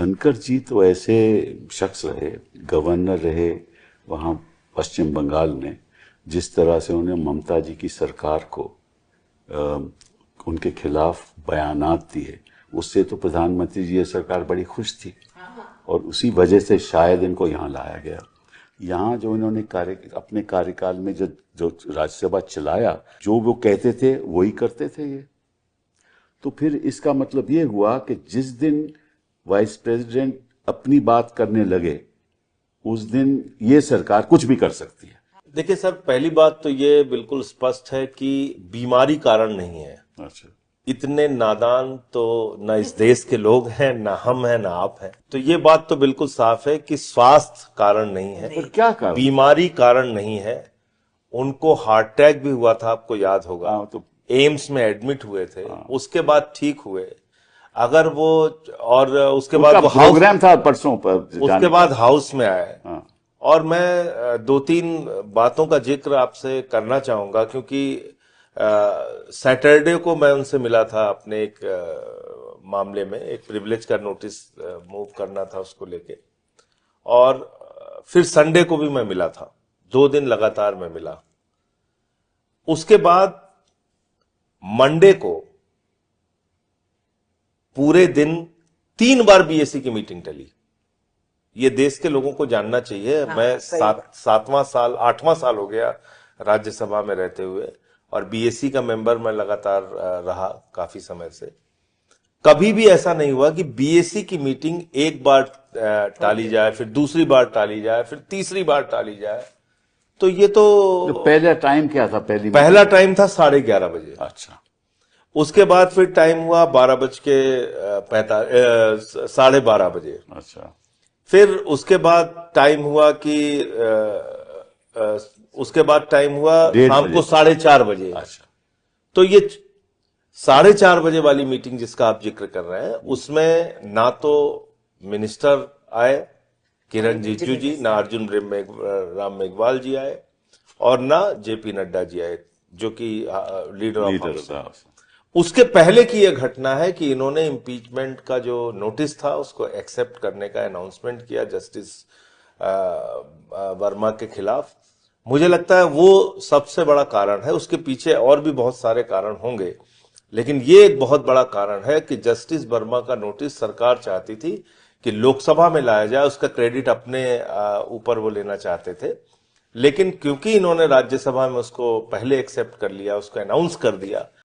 धनखड़ जी तो ऐसे शख्स रहे, गवर्नर रहे वहाँ पश्चिम बंगाल में। जिस तरह से उन्होंने ममता जी की सरकार को उनके खिलाफ बयानात दिए, उससे तो प्रधानमंत्री जी ये सरकार बड़ी खुश थी और उसी वजह से शायद इनको यहाँ लाया गया। यहाँ जो इन्होंने अपने कार्यकाल में जो राज्यसभा चलाया, जो वो कहते थे वही करते थे ये। तो फिर इसका मतलब ये हुआ कि जिस दिन वाइस प्रेसिडेंट अपनी बात करने लगे, उस दिन ये सरकार कुछ भी कर सकती है। देखिए सर, पहली बात तो ये बिल्कुल स्पष्ट है कि बीमारी कारण नहीं है। अच्छा, इतने नादान तो न इस देश के लोग हैं, ना हम हैं, ना आप हैं। तो ये बात तो बिल्कुल साफ है कि स्वास्थ्य कारण नहीं है। पर क्या कारण? बीमारी कारण नहीं है। उनको हार्ट अटैक भी हुआ था, आपको याद होगा। तो एम्स में एडमिट हुए थे, उसके बाद ठीक हुए। अगर वो और उसके बाद वो प्रोग्राम था परसों पर, उसके बाद हाउस में आए। और मैं दो तीन बातों का जिक्र आपसे करना चाहूंगा, क्योंकि सैटरडे को मैं उनसे मिला था अपने एक मामले में, एक प्रिविलेज का नोटिस मूव करना था उसको लेके। और फिर संडे को भी मैं मिला था, 2 दिन लगातार मैं मिला। उसके बाद मंडे को पूरे दिन 3 बार बीएससी की मीटिंग टली। ये देश के लोगों को जानना चाहिए। मैं 8वां साल हो गया राज्यसभा में रहते हुए, और बीएससी का मेंबर मैं लगातार रहा काफी समय से। कभी भी ऐसा नहीं हुआ कि बीएससी की मीटिंग एक बार टाली जाए, फिर दूसरी बार टाली जाए, फिर तीसरी बार टाली जाए। तो ये तो पहला टाइम क्या था? पहला टाइम था 11:30 बजे। अच्छा, उसके बाद फिर टाइम हुआ 12:12 बजे। अच्छा, फिर उसके बाद टाइम हुआ कि उसके बाद टाइम हुआ शाम को 4:30 बजे। अच्छा, तो ये 4:30 बजे वाली मीटिंग जिसका आप जिक्र कर रहे हैं, उसमें ना तो मिनिस्टर आए किरण रिजिजू जी, ना अर्जुन राम मेघवाल जी आए, और ना जेपी नड्डा जी आए, जो कि लीडर ऑफ हाउस। उसके पहले की यह घटना है कि इन्होंने इम्पीचमेंट का जो नोटिस था उसको एक्सेप्ट करने का अनाउंसमेंट किया जस्टिस वर्मा के खिलाफ। मुझे लगता है वो सबसे बड़ा कारण है। उसके पीछे और भी बहुत सारे कारण होंगे, लेकिन ये एक बहुत बड़ा कारण है कि जस्टिस वर्मा का नोटिस सरकार चाहती थी कि लोकसभा में लाया जाए, उसका क्रेडिट अपने ऊपर वो लेना चाहते थे। लेकिन क्योंकि इन्होंने राज्यसभा में उसको पहले एक्सेप्ट कर लिया, उसको अनाउंस कर दिया,